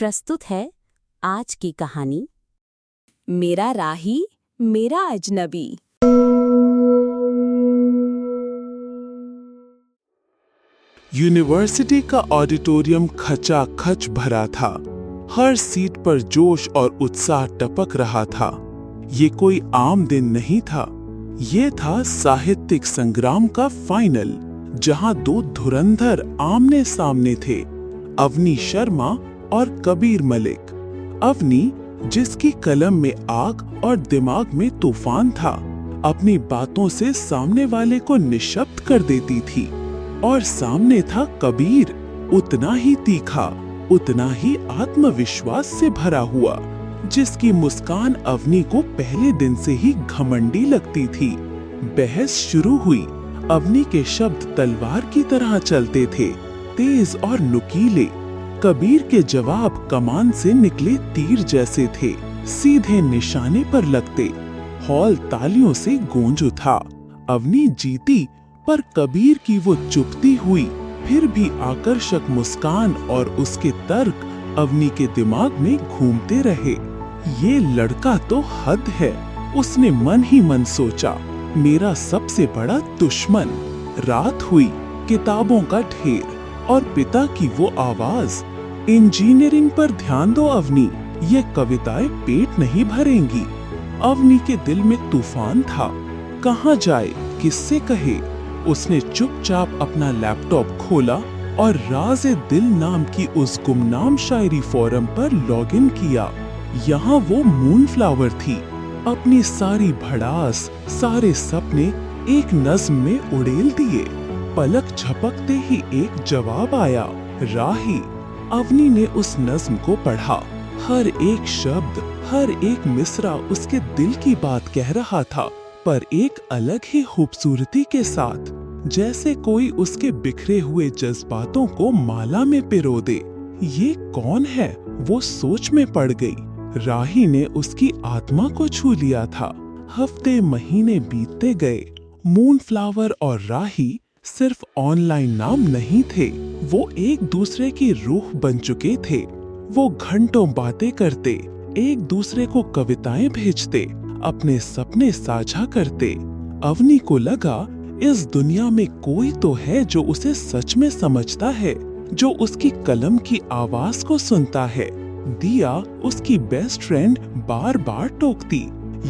प्रस्तुत है आज की कहानी मेरा राही मेरा अजनबी। यूनिवर्सिटी का ऑडिटोरियम खचाखच भरा था। हर सीट पर जोश और उत्साह टपक रहा था। ये कोई आम दिन नहीं था। ये था साहित्यिक संग्राम का फाइनल, जहां दो धुरंधर आमने सामने थे, अवनी शर्मा और कबीर मलिक। अवनी, जिसकी कलम में आग और दिमाग में तूफान था, अपनी बातों से सामने वाले को निशब्द कर देती थी। और सामने था कबीर, उतना ही तीखा, उतना ही आत्मविश्वास से भरा हुआ, जिसकी मुस्कान अवनी को पहले दिन से ही घमंडी लगती थी। बहस शुरू हुई। अवनी के शब्द तलवार की तरह चलते थे, तेज और नुकीले। कबीर के जवाब कमान से निकले तीर जैसे थे, सीधे निशाने पर लगते। हॉल तालियों से गूंज उठा। अवनी जीती, पर कबीर की वो चुपती हुई फिर भी आकर्षक मुस्कान और उसके तर्क अवनी के दिमाग में घूमते रहे। ये लड़का तो हद है, उसने मन ही मन सोचा। मेरा सबसे बड़ा दुश्मन। रात हुई, किताबों का ढेर और पिता की वो आवाज, इंजीनियरिंग पर ध्यान दो अवनी, ये कविताएं पेट नहीं भरेंगी। अवनी के दिल में तूफान था। कहाँ जाए, किससे कहे? उसने चुपचाप अपना लैपटॉप खोला और राज़े दिल नाम की उस गुमनाम शायरी फोरम पर लॉगिन किया। यहाँ वो मूनफ्लावर थी, अपनी सारी भड़ास, सारे सपने एक नज्म में उड़ेल दिए। पलक झपकते ही एक जवाब आया, राही। अवनी ने उस नज्म को पढ़ा। हर एक शब्द, हर एक मिसरा उसके दिल की बात कह रहा था, पर एक अलग ही खूबसूरती के साथ, जैसे कोई उसके बिखरे हुए जज्बातों को माला में पिरो दे। ये कौन है? वो सोच में पड़ गई। राही ने उसकी आत्मा को छू लिया था। हफ्ते महीने बीतते गए। मूनफ्लावर और राही सिर्फ ऑनलाइन नाम नहीं थे, वो एक दूसरे की रूह बन चुके थे। वो घंटों बातें करते, एक दूसरे को कविताएं भेजते, अपने सपने साझा करते। अवनी को लगा इस दुनिया में कोई तो है जो उसे सच में समझता है, जो उसकी कलम की आवाज को सुनता है। दिया, उसकी बेस्ट फ्रेंड, बार बार टोकती,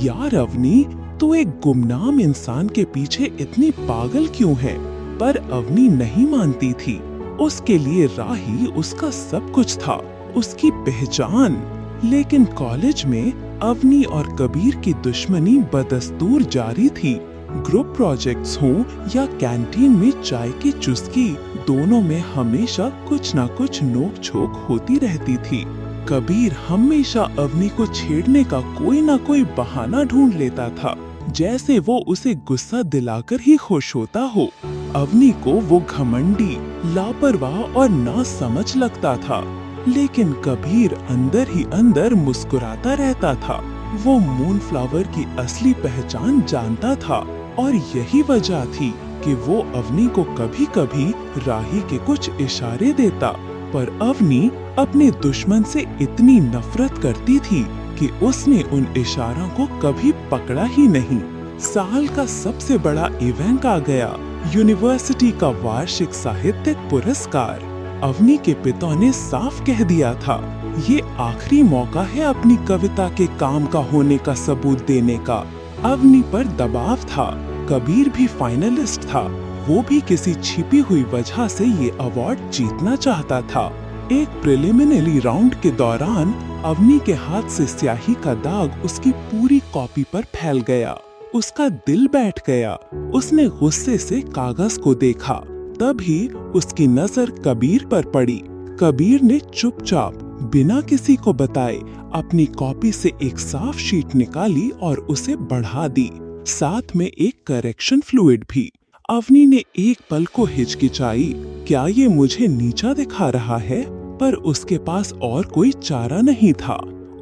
यार अवनी, तू एक गुमनाम इंसान के पीछे इतनी पागल क्यों है? पर अवनी नहीं मानती थी। उसके लिए राही उसका सब कुछ था, उसकी पहचान। लेकिन कॉलेज में अवनी और कबीर की दुश्मनी बदस्तूर जारी थी। ग्रुप प्रोजेक्ट्स हों या कैंटीन में चाय की चुस्की, दोनों में हमेशा कुछ ना कुछ नोक-झोंक होती रहती थी। कबीर हमेशा अवनी को छेड़ने का कोई ना कोई बहाना ढूंढ लेता था, जैसे वो उसे गुस्सा दिलाकर ही खुश होता हो। अवनी को वो घमंडी, लापरवाह और नासमझ लगता था, लेकिन कबीर अंदर ही अंदर मुस्कुराता रहता था। वो मूनफ्लावर की असली पहचान जानता था, और यही वजह थी कि वो अवनी को कभी कभी राही के कुछ इशारे देता। पर अवनी अपने दुश्मन से इतनी नफरत करती थी कि उसने उन इशारों को कभी पकड़ा ही नहीं। साल का सबसे बड़ा इवेंट आ गया, यूनिवर्सिटी का वार्षिक साहित्यिक पुरस्कार। अवनी के पिता ने साफ कह दिया था, ये आखिरी मौका है अपनी कविता के काम का होने का सबूत देने का। अवनी पर दबाव था। कबीर भी फाइनलिस्ट था, वो भी किसी छिपी हुई वजह से ये अवार्ड जीतना चाहता था। एक प्रिलिमिनरी राउंड के दौरान अवनी के हाथ से स्याही का दाग उसकी पूरी कॉपी पर फैल गया। उसका दिल बैठ गया। उसने गुस्से से कागज को देखा, तभी उसकी नजर कबीर पर पड़ी। कबीर ने चुपचाप, बिना किसी को बताए, अपनी कॉपी से एक साफ शीट निकाली और उसे बढ़ा दी, साथ में एक करेक्शन फ्लूइड भी। अवनी ने एक पल को हिचकिचाई, क्या ये मुझे नीचा दिखा रहा है? पर उसके पास और कोई चारा नहीं था।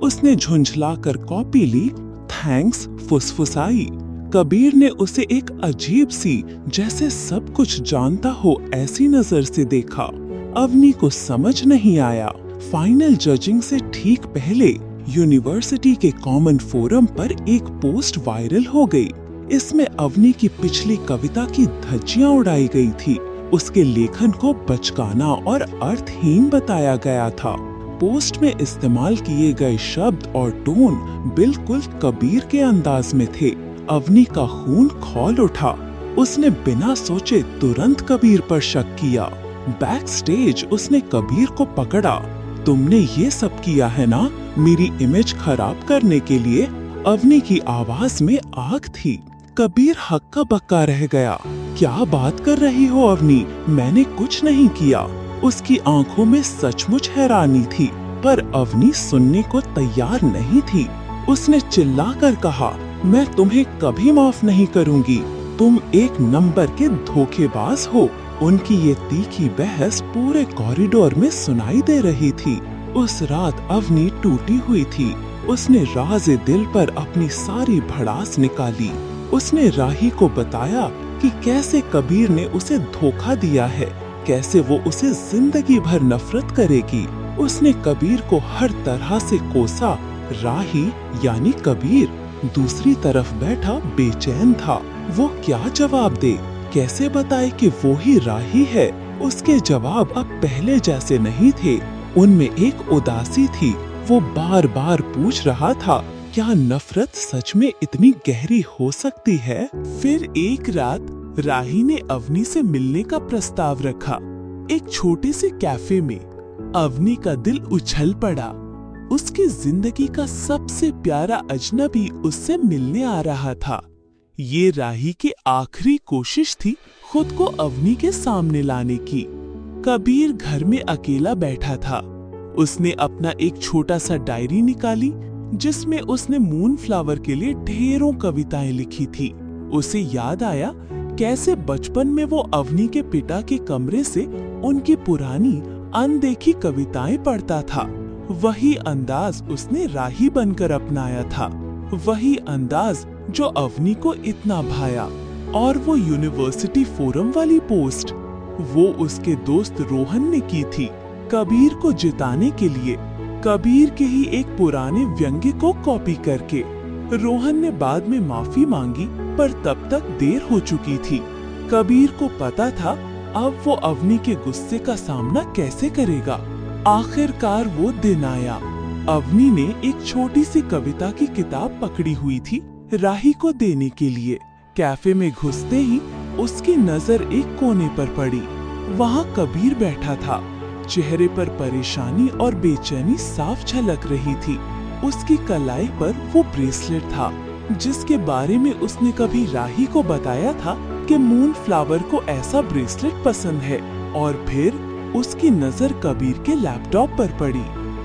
उसने झुंझलाकर कॉपी ली, थैंक्स फुसफुसाई। कबीर ने उसे एक अजीब सी, जैसे सब कुछ जानता हो ऐसी नजर से देखा। अवनी को समझ नहीं आया, फाइनल जजिंग से ठीक पहले यूनिवर्सिटी के कॉमन फोरम पर एक पोस्ट वायरल हो गई। इसमें अवनी की पिछली कविता की धज्जियां उड़ाई गई थी। उसके लेखन को बचकाना और अर्थहीन बताया गया था। पोस्ट में इस्तेमाल किए गए शब्द और टोन बिल्कुल कबीर के अंदाज में थे। अवनी का खून खौल उठा। उसने बिना सोचे तुरंत कबीर पर शक किया। बैक स्टेज उसने कबीर को पकड़ा। तुमने ये सब किया है ना, मेरी इमेज खराब करने के लिए। अवनी की आवाज में आग थी। कबीर हक्का बक्का रह गया। क्या बात कर रही हो अवनी, मैंने कुछ नहीं किया। उसकी आंखों में सचमुच हैरानी थी, पर अवनी सुनने को तैयार नहीं थी। उसने चिल्लाकर कहा, मैं तुम्हें कभी माफ नहीं करूंगी। तुम एक नंबर के धोखेबाज हो। उनकी ये तीखी बहस पूरे कॉरिडोर में सुनाई दे रही थी। उस रात अवनी टूटी हुई थी। उसने राज़े दिल पर अपनी सारी भड़ास निकाली। उसने राही को बताया कि कैसे कबीर ने उसे धोखा दिया है, कैसे वो उसे जिंदगी भर नफरत करेगी। उसने कबीर को हर तरह से कोसा। राही यानी कबीर दूसरी तरफ बैठा बेचैन था। वो क्या जवाब दे, कैसे बताए कि वो ही राही है। उसके जवाब अब पहले जैसे नहीं थे। उनमें एक उदासी थी। वो बार बार पूछ रहा था, क्या नफरत सच में इतनी गहरी हो सकती है। फिर एक रात राही ने अवनी से मिलने का प्रस्ताव रखा। एक छोटे से कैफे में अवनी का दिल उछल पड़ा। उसकी जिंदगी का सबसे प्यारा अजनबी उससे मिलने आ रहा था। ये राही की आखिरी कोशिश थी खुद को अवनी के सामने लाने की। कबीर घर में अकेला बैठा था। उसने अपना एक छोटा सा डायरी निकाली जिसमें उसने मूनफ्लावर के लिए ढेरों कविताएं लिखी थी। उसे याद आया कैसे बचपन में वो अवनी के पिता के कमरे से उनकी पुरानी अनदेखी कविताएं पढ़ता था। वही अंदाज उसने राही बनकर अपनाया था। वही अंदाज जो अवनी को इतना भाया। और वो यूनिवर्सिटी फोरम वाली पोस्ट, वो उसके दोस्त रोहन ने की थी कबीर को जिताने के लिए, कबीर के ही एक पुराने व्यंग्य को कॉपी करके। रोहन ने बाद में माफी मांगी, पर तब तक देर हो चुकी थी। कबीर को पता था अब वो अवनी के गुस्से का सामना कैसे करेगा। आखिरकार वो दिन आया। अवनी ने एक छोटी सी कविता की किताब पकड़ी हुई थी राही को देने के लिए। कैफे में घुसते ही उसकी नजर एक कोने पर पड़ी। वहाँ कबीर बैठा था। चेहरे पर परेशानी और बेचैनी साफ झलक रही थी। उसकी कलाई पर वो ब्रेसलेट था जिसके बारे में उसने कभी राही को बताया था कि मूनफ्लावर को ऐसा ब्रेसलेट पसंद है। और फिर उसकी नजर कबीर के लैपटॉप पर पड़ी।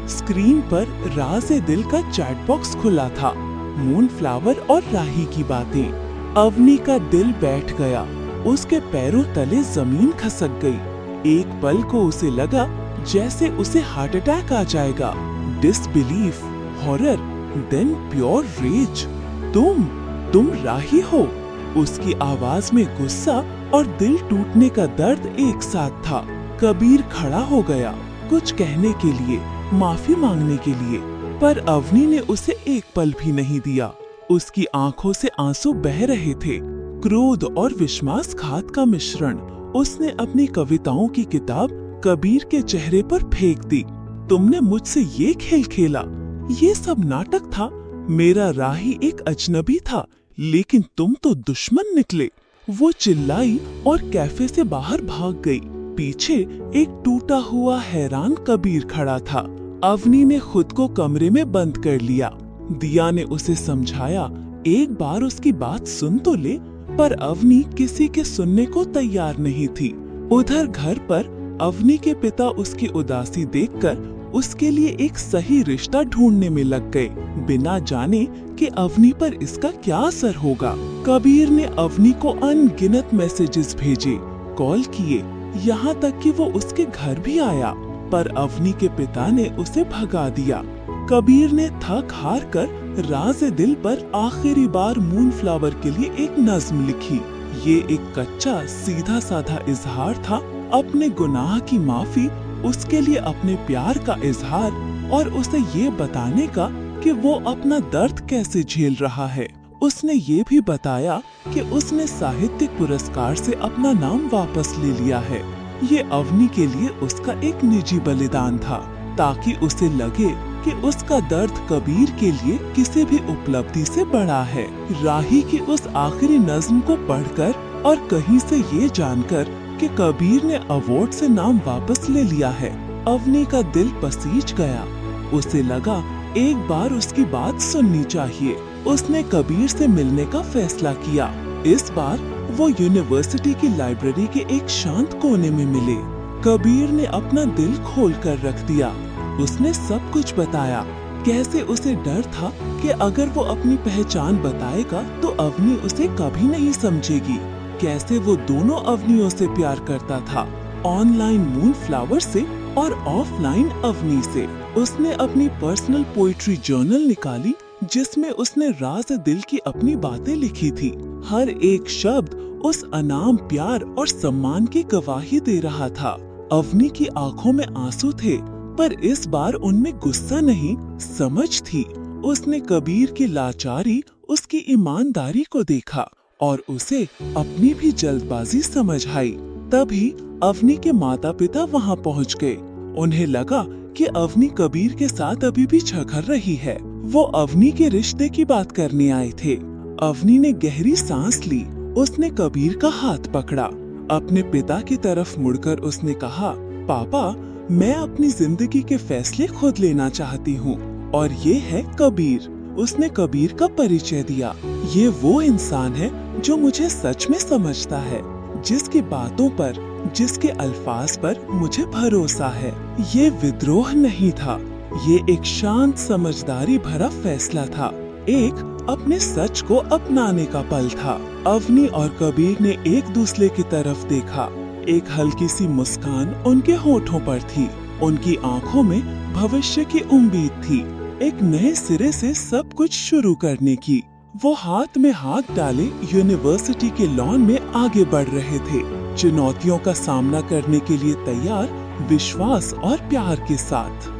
स्क्रीन पर राज़े दिल का चैट बॉक्स खुला था। मूनफ्लावर और राही की बातें। अवनी का दिल बैठ गया। उसके पैरों तले जमीन खसक गई। एक पल को उसे लगा जैसे उसे हार्ट अटैक आ जाएगा। Disbelief, horror, then pure rage. तुम राही हो। उसकी आवाज में गुस्सा और दिल टूटने का दर्द एक साथ था। कबीर खड़ा हो गया, कुछ कहने के लिए, माफी मांगने के लिए, पर अवनी ने उसे एक पल भी नहीं दिया। उसकी आंखों से आंसू बह रहे थे, क्रोध और विश्वासघात का मिश्रण। उसने अपनी कविताओं की किताब कबीर के चेहरे पर फेंक दी। तुमने मुझसे ये खेल खेला, ये सब नाटक था। मेरा राही एक अजनबी था, लेकिन तुम तो दुश्मन निकले। वो चिल्लाई और कैफे से बाहर भाग गई। पीछे एक टूटा हुआ हैरान कबीर खड़ा था। अवनी ने खुद को कमरे में बंद कर लिया। दिया ने उसे समझाया, एक बार उसकी बात सुन तो ले, पर अवनी किसी के सुनने को तैयार नहीं थी। उधर घर पर अवनी के पिता उसकी उदासी देखकर उसके लिए एक सही रिश्ता ढूंढने में लग गए, बिना जाने कि अवनी पर इसका क्या असर होगा। कबीर ने अवनी को अनगिनत मैसेजेस भेजे, कॉल किए, यहाँ तक कि वो उसके घर भी आया, पर अवनी के पिता ने उसे भगा दिया। कबीर ने थक हार कर राज़े दिल पर आखिरी बार मूनफ्लावर के लिए एक नज्म लिखी। ये एक कच्चा सीधा साधा इजहार था अपने गुनाह की माफी उसके लिए अपने प्यार का इजहार और उसे ये बताने का कि वो अपना दर्द कैसे झेल रहा है। उसने ये भी बताया कि उसने साहित्यिक पुरस्कार से अपना नाम वापस ले लिया है। ये अवनी के लिए उसका एक निजी बलिदान था, ताकि उसे लगे कि उसका दर्द कबीर के लिए किसी भी उपलब्धि से बड़ा है। राही की उस आखिरी नज्म को पढ़कर और कहीं से ये जानकर कि कबीर ने अवार्ड से नाम वापस ले लिया है, अवनी का दिल पसीज गया। उसे लगा एक बार उसकी बात सुननी चाहिए। उसने कबीर से मिलने का फैसला किया। इस बार वो यूनिवर्सिटी की लाइब्रेरी के एक शांत कोने में मिले। कबीर ने अपना दिल खोल कर रख दिया। उसने सब कुछ बताया, कैसे उसे डर था कि अगर वो अपनी पहचान बताएगा तो अवनी उसे कभी नहीं समझेगी, कैसे वो दोनों अवनियों से प्यार करता था, ऑनलाइन मून फ्लावर से और ऑफलाइन अवनी से। उसने अपनी पर्सनल पोइट्री जर्नल निकाली जिसमें उसने राज दिल की अपनी बातें लिखी थी। हर एक शब्द उस अनाम प्यार और सम्मान की गवाही दे रहा था। अवनी की आंखों में आंसू थे, पर इस बार उनमें गुस्सा नहीं, समझ थी। उसने कबीर की लाचारी, उसकी ईमानदारी को देखा और उसे अपनी भी जल्दबाजी समझ आई। तभी अवनी के माता पिता वहाँ पहुँच गए। उन्हें लगा कि अवनी कबीर के साथ अभी भी झगड़ रही है। वो अवनी के रिश्ते की बात करने आए थे। अवनी ने गहरी सांस ली। उसने कबीर का हाथ पकड़ा। अपने पिता की तरफ मुड़कर उसने कहा, पापा, मैं अपनी जिंदगी के फैसले खुद लेना चाहती हूँ और ये है कबीर। उसने कबीर का परिचय दिया। ये वो इंसान है जो मुझे सच में समझता है, जिसकी बातों पर, जिसके अल्फाज पर मुझे भरोसा है। ये विद्रोह नहीं था, ये एक शांत समझदारी भरा फैसला था, एक अपने सच को अपनाने का पल था। अवनी और कबीर ने एक दूसरे की तरफ देखा। एक हल्की सी मुस्कान उनके होठों पर थी। उनकी आंखों में भविष्य की उम्मीद थी, एक नए सिरे से सब कुछ शुरू करने की। वो हाथ में हाथ डाले यूनिवर्सिटी के लॉन में आगे बढ़ रहे थे, चुनौतियों का सामना करने के लिए तैयार, विश्वास और प्यार के साथ।